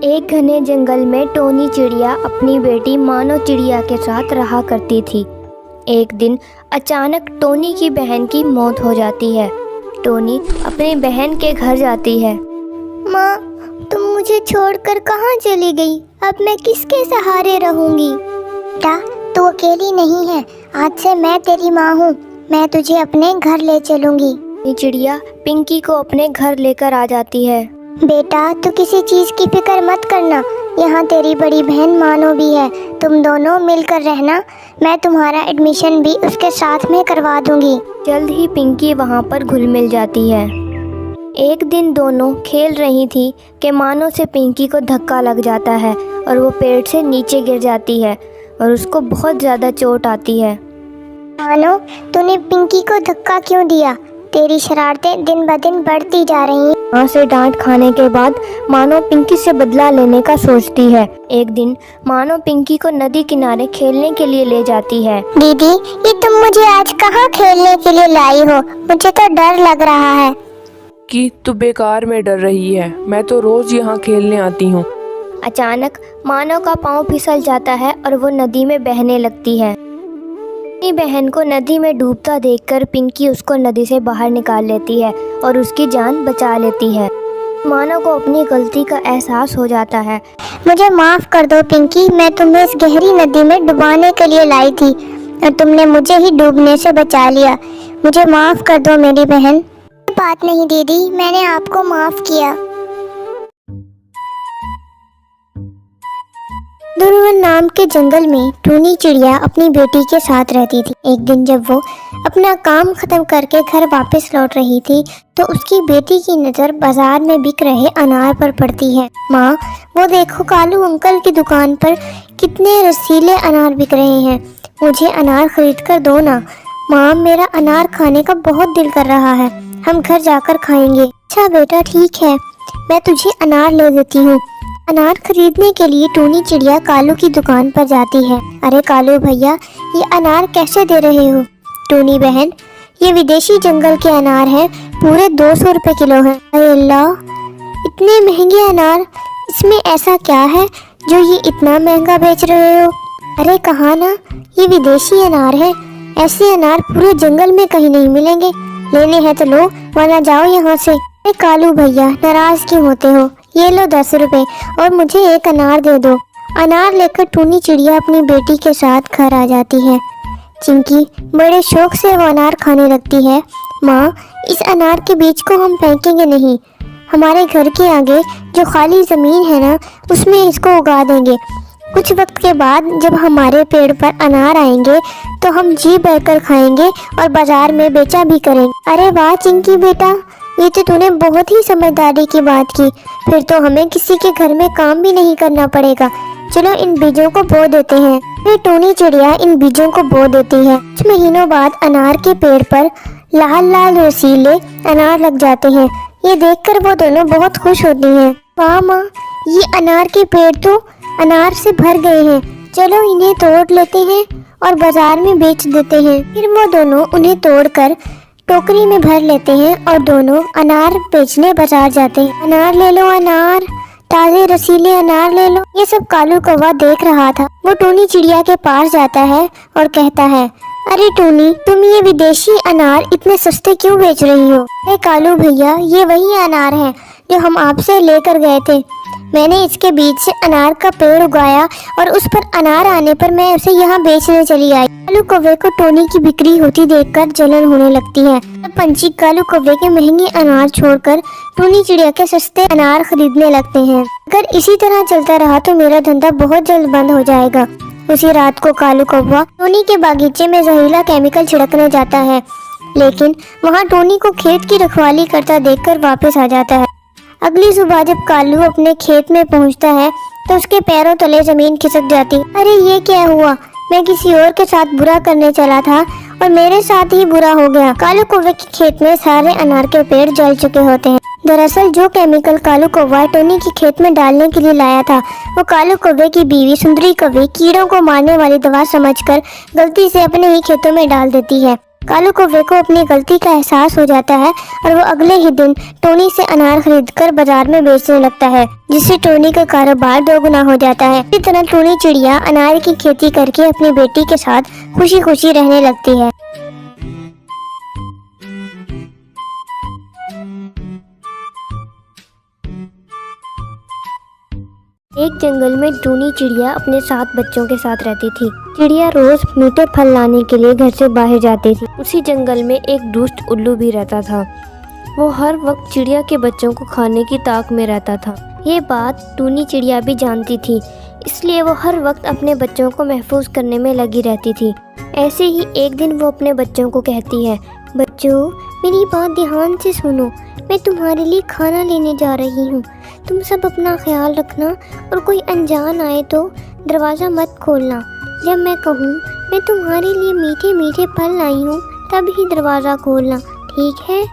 एक घने जंगल में टोनी चिड़िया अपनी बेटी मानो चिड़िया के साथ रहा करती थी। एक दिन अचानक टोनी की बहन की मौत हो जाती है। टोनी अपनी बहन के घर जाती है। माँ, तुम मुझे छोड़कर कहाँ चली गई? अब मैं किसके सहारे रहूंगी? बेटा, तू अकेली नहीं है। आज से मैं तेरी माँ हूँ। मैं तुझे अपने घर ले चलूंगी। चिड़िया पिंकी को अपने घर लेकर आ जाती है। बेटा, तू किसी चीज की फिक्र मत करना। यहाँ तेरी बड़ी बहन मानो भी है। तुम दोनों मिलकर रहना। मैं तुम्हारा एडमिशन भी उसके साथ में करवा दूंगी। जल्द ही पिंकी वहाँ पर घुल मिल जाती है। एक दिन दोनों खेल रही थी कि मानो से पिंकी को धक्का लग जाता है और वो पेड़ से नीचे गिर जाती है और उसको बहुत ज़्यादा चोट आती है। मानो, तूने पिंकी को धक्का क्यों दिया? तेरी शरारतें दिन ब दिन बढ़ती जा रही हैं। माँ से डांट खाने के बाद मानो पिंकी से बदला लेने का सोचती है। एक दिन मानो पिंकी को नदी किनारे खेलने के लिए ले जाती है। दीदी, ये तुम मुझे आज कहाँ खेलने के लिए लाई हो? मुझे तो डर लग रहा है। कि तू बेकार में डर रही है। मैं तो रोज यहाँ खेलने आती हूँ। अचानक मानो का पाँव फिसल जाता है और वो नदी में बहने लगती है। अपनी बहन को नदी में डूबता देखकर पिंकी उसको नदी से बाहर निकाल लेती है और उसकी जान बचा लेती है। मानो को अपनी गलती का एहसास हो जाता है। मुझे माफ कर दो पिंकी, मैं तुम्हें इस गहरी नदी में डुबाने के लिए लाई थी और तुमने मुझे ही डूबने से बचा लिया। मुझे माफ कर दो मेरी बहन। बात नहीं दीदी, मैंने आपको माफ किया। दुर्वन नाम के जंगल में टोनी चिड़िया अपनी बेटी के साथ रहती थी। एक दिन जब वो अपना काम खत्म करके घर वापस लौट रही थी तो उसकी बेटी की नज़र बाजार में बिक रहे अनार पर पड़ती है। माँ, वो देखो कालू अंकल की दुकान पर कितने रसीले अनार बिक रहे हैं। मुझे अनार खरीद कर दो ना। माँ, मेरा अनार खाने का बहुत दिल कर रहा है। हम घर जाकर खाएंगे। अच्छा बेटा, ठीक है, मैं तुझे अनार ले देती हूँ। अनार खरीदने के लिए टोनी चिड़िया कालू की दुकान पर जाती है। अरे कालू भैया, ये अनार कैसे दे रहे हो? टोनी बहन, ये विदेशी जंगल के अनार हैं, पूरे 200 रुपए किलो हैं। अरे अल्लाह, इतने महंगे अनार, इसमें ऐसा क्या है जो ये इतना महंगा बेच रहे हो? अरे कहा ना, ये विदेशी अनार है। ऐसे अनार पूरे जंगल में कहीं नहीं मिलेंगे। लेने हैं तो लो, वरना जाओ यहाँ से। अरे कालू भैया, नाराज क्यों होते हो? ये लो 10 रुपए और मुझे एक अनार दे दो। अनार लेकर टोनी चिड़िया अपनी बेटी के साथ घर आ जाती है। चिंकी बड़े शौक से वो अनार खाने लगती है। माँ, इस अनार के बीज को हम फेंकेंगे नहीं। हमारे घर के आगे जो खाली ज़मीन है ना, उसमें इसको उगा देंगे। कुछ वक्त के बाद जब हमारे पेड़ पर अनार आएंगे तो हम जी भरकर खाएंगे और बाजार में बेचा भी करेंगे। अरे वाह चिंकी बेटा, ये तो तूने बहुत ही समझदारी की बात की। फिर तो हमें किसी के घर में काम भी नहीं करना पड़ेगा। चलो इन बीजों को बो देते हैं। फिर टोनी चिड़िया इन बीजों को बो देती है। कुछ महीनों बाद अनार के पेड़ पर लाल लाल रसीले अनार लग जाते हैं। ये देखकर वो दोनों बहुत खुश होती हैं। वाह माँ, ये अनार के पेड़ तो अनार से भर गए हैं। चलो इन्हें तोड़ लेते हैं और बाजार में बेच देते हैं। फिर वो दोनों उन्हें तोड़कर टोकरी में भर लेते हैं और दोनों अनार बेचने बाजार जाते हैं। अनार ले लो, अनार, ताजे रसीले अनार ले लो। ये सब कालू कौवा देख रहा था। वो टोनी चिड़िया के पास जाता है और कहता है, अरे टोनी, तुम ये विदेशी अनार इतने सस्ते क्यों बेच रही हो? अरे कालू भैया, ये वही अनार हैं जो हम आपसे लेकर गए थे। मैंने इसके बीज से अनार का पेड़ उगाया और उस पर अनार आने पर मैं उसे यहाँ बेचने चली आई। कालू कौवे को टोनी की बिक्री होती देखकर जलन होने लगती है। तब पंछी कालू कौवे के महंगे अनार छोड़कर टोनी चिड़िया के सस्ते अनार खरीदने लगते हैं। अगर इसी तरह चलता रहा तो मेरा धंधा बहुत जल्द बंद हो जाएगा। उसी रात को कालू कौवा टोनी के बागीचे में जहरीला केमिकल छिड़कने जाता है, लेकिन वहाँ टोनी को खेत की रखवाली करता देखकर वापस आ जाता है। अगली सुबह जब कालू अपने खेत में पहुंचता है तो उसके पैरों तले जमीन खिसक जाती। अरे ये क्या हुआ? मैं किसी और के साथ बुरा करने चला था और मेरे साथ ही बुरा हो गया। कालू कौवे के खेत में सारे अनार के पेड़ जल चुके होते हैं। दरअसल जो केमिकल कालू कौवा टोनी के खेत में डालने के लिए लाया था, वो कालू कौवे की बीवी सुंदरी कौवे कीड़ों को मारने वाली दवा समझकर गलती से अपने ही खेतों में डाल देती है। कालू कौवे को अपनी गलती का एहसास हो जाता है और वो अगले ही दिन टोनी से अनार खरीदकर बाजार में बेचने लगता है, जिससे टोनी का कारोबार दोगुना हो जाता है। इसी तरह टोनी चिड़िया अनार की खेती करके अपनी बेटी के साथ खुशी खुशी रहने लगती है। एक जंगल में टूनी चिड़िया अपने 7 बच्चों के साथ रहती थी। चिड़िया रोज मीठे फल लाने के लिए घर से बाहर जाती थी। उसी जंगल में एक दुष्ट उल्लू भी रहता था। वो हर वक्त चिड़िया के बच्चों को खाने की ताक में रहता था। ये बात टूनी चिड़िया भी जानती थी, इसलिए वो हर वक्त अपने बच्चों को महफूज करने में लगी रहती थी। ऐसे ही एक दिन वो अपने बच्चों को कहती है, बच्चों मेरी बात ध्यान से सुनो, मैं तुम्हारे लिए खाना लेने जा रही हूँ। तुम सब अपना ख्याल रखना और कोई अनजान आए तो दरवाज़ा मत खोलना। जब मैं कहूँ मैं तुम्हारे लिए मीठे मीठे फल लाई हूँ तब ही दरवाज़ा खोलना, ठीक है?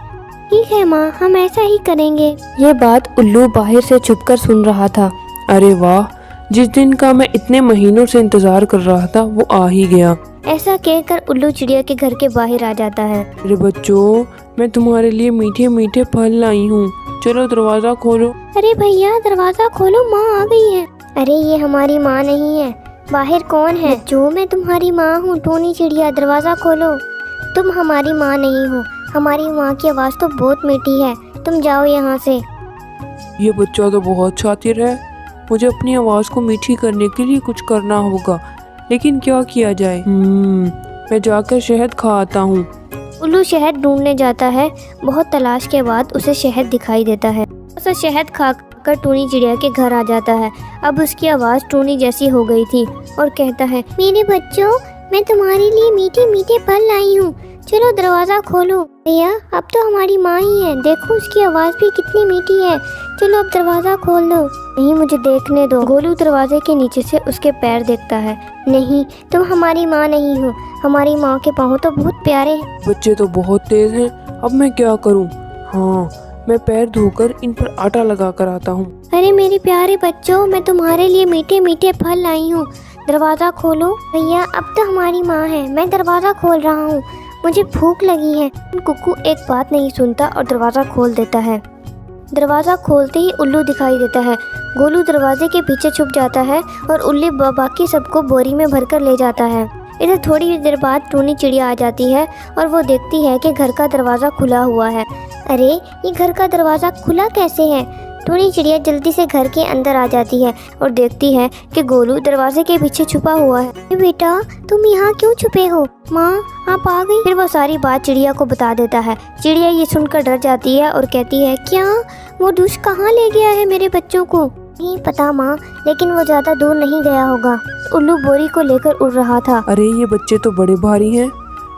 ठीक है माँ, हम ऐसा ही करेंगे। ये बात उल्लू बाहर से छुपकर सुन रहा था। अरे वाह, जिस दिन का मैं इतने महीनों से इंतजार कर रहा था वो आ ही गया। ऐसा कहकर उल्लू चिड़िया के घर के बाहर आ जाता है। अरे बच्चों, मैं तुम्हारे लिए मीठे मीठे फल लाई हूँ, चलो दरवाजा खोलो। अरे भैया दरवाज़ा खोलो, माँ आ गई है। अरे ये हमारी माँ नहीं है, बाहर कौन है? जो मैं तुम्हारी माँ हूँ टोनी चिड़िया, दरवाज़ा खोलो। तुम हमारी माँ नहीं हो, हमारी माँ की आवाज़ तो बहुत मीठी है, तुम जाओ यहाँ से। ये बच्चा तो बहुत शातिर है, मुझे अपनी आवाज़ को मीठी करने के लिए कुछ करना होगा, लेकिन क्या किया जाए? मैं जाकर शहद खा आता हूँ। उल्लू शहद ढूंढने जाता है। बहुत तलाश के बाद उसे शहद दिखाई देता है। उसे शहद खाकर टूनी चिड़िया के घर आ जाता है। अब उसकी आवाज़ टूनी जैसी हो गई थी और कहता है, मेरे बच्चों मैं तुम्हारे लिए मीठे मीठे फल लाई हूँ, चलो दरवाज़ा खोलो। भैया अब तो हमारी माँ ही है, देखो उसकी आवाज़ भी कितनी मीठी है, चलो अब दरवाज़ा खोल दो। नहीं, मुझे देखने दो। गोलू दरवाजे के नीचे से उसके पैर देखता है। नहीं, तुम हमारी माँ नहीं हो, हमारी माँ के पाँव तो बहुत प्यारे हैं। बच्चे तो बहुत तेज हैं, अब मैं क्या करूँ? हाँ, मैं पैर धोकर इन पर आटा लगा कर आता हूँ। अरे मेरे प्यारे बच्चों, मैं तुम्हारे लिए मीठे मीठे फल लाई हूँ, दरवाज़ा खोलो। भैया अब तो हमारी माँ है, मैं दरवाज़ा खोल रहा हूँ, मुझे भूख लगी है। कुक्कू एक बात नहीं सुनता और दरवाज़ा खोल देता है। दरवाज़ा खोलते ही उल्लू दिखाई देता है। गोलू दरवाजे के पीछे छुप जाता है और उल्लू बाकी सबको बोरी में भरकर ले जाता है। इधर थोड़ी देर बाद टूनी चिड़िया आ जाती है और वो देखती है कि घर का दरवाज़ा खुला हुआ है। अरे ये घर का दरवाज़ा खुला कैसे है? टूनी चिड़िया जल्दी से घर के अंदर आ जाती है और देखती है कि गोलू दरवाजे के पीछे छुपा हुआ है। बेटा तुम यहाँ क्यों छुपे हो? माँ आप आ गई? फिर वो सारी बात चिड़िया को बता देता है। चिड़िया ये सुनकर डर जाती है और कहती है, क्या वो दुष्ट कहाँ ले गया है मेरे बच्चों को? नहीं पता माँ, लेकिन वो ज़्यादा दूर नहीं गया होगा। उल्लू बोरी को लेकर उड़ रहा था। अरे ये बच्चे तो बड़े भारी हैं,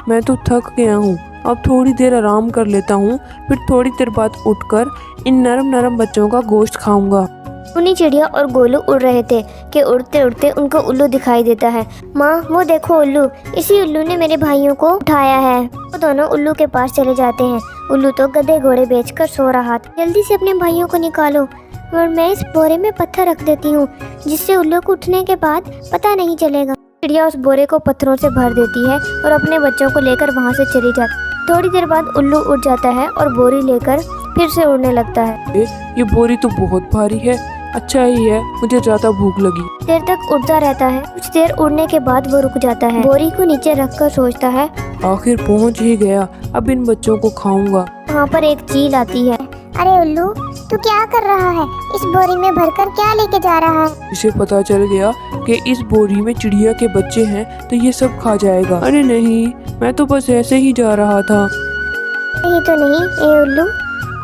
मैं तो थक गया हूँ, अब थोड़ी देर आराम कर लेता हूँ, फिर थोड़ी देर बाद उठकर इन नरम नरम बच्चों का गोश्त खाऊंगा। टूनी चिड़िया और गोलू उड़ रहे थे कि उड़ते उड़ते उनको उल्लू दिखाई देता है। माँ वो देखो उल्लू, इसी उल्लू ने मेरे भाइयों को उठाया है। वो दोनों उल्लू के पास चले जाते हैं। उल्लू तो गधे घोड़े बेचकर सो रहा था। जल्दी से अपने भाइयों को निकालो और मैं इस बोरे में पत्थर रख देती हूँ, जिससे उल्लू को उठने के बाद पता नहीं चलेगा। चिड़िया उस बोरे को पत्थरों से भर देती है और अपने बच्चों को लेकर वहाँ से चली जाती। थोड़ी देर बाद उल्लू उठ जाता है और बोरी लेकर फिर से उड़ने लगता है। ये बोरी तो बहुत भारी है, अच्छा ही है, मुझे ज्यादा भूख लगी। देर तक उड़ता रहता है। कुछ देर उड़ने के बाद वो रुक जाता है। बोरी को नीचे रखकर सोचता है, आखिर पहुंच ही गया, अब इन बच्चों को खाऊंगा। वहाँ पर एक चील आती है। अरे उल्लू तू क्या कर रहा है? इस बोरी में भरकर क्या लेके जा रहा है? इसे पता चल गया कि इस बोरी में चिड़िया के बच्चे हैं तो ये सब खा जाएगा। अरे नहीं, मैं तो बस ऐसे ही जा रहा था। ये तो नहीं, ए उल्लू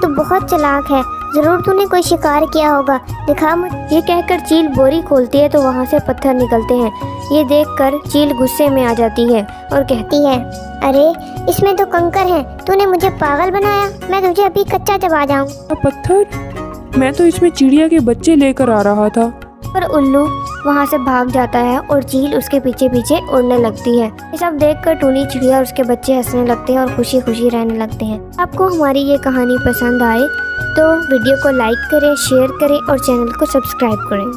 तू बहुत चालाक है, जरूर तूने कोई शिकार किया होगा, दिखा मुझे। ये कहकर चील बोरी खोलती है तो वहाँ से पत्थर निकलते हैं। ये देखकर चील गुस्से में आ जाती है और कहती है, अरे इसमें तो कंकर है, तूने मुझे पागल बनाया, मैं तुझे अभी कच्चा चबा जाऊँ। पत्थर? मैं तो इसमें चिड़िया के बच्चे लेकर आ रहा था। पर उल्लू वहाँ से भाग जाता है और चील उसके पीछे पीछे उड़ने लगती है। ये सब देखकर टूनी चिड़िया और उसके बच्चे हंसने लगते हैं और खुशी खुशी रहने लगते हैं। आपको हमारी ये कहानी पसंद आए तो वीडियो को लाइक करें, शेयर करें और चैनल को सब्सक्राइब करें।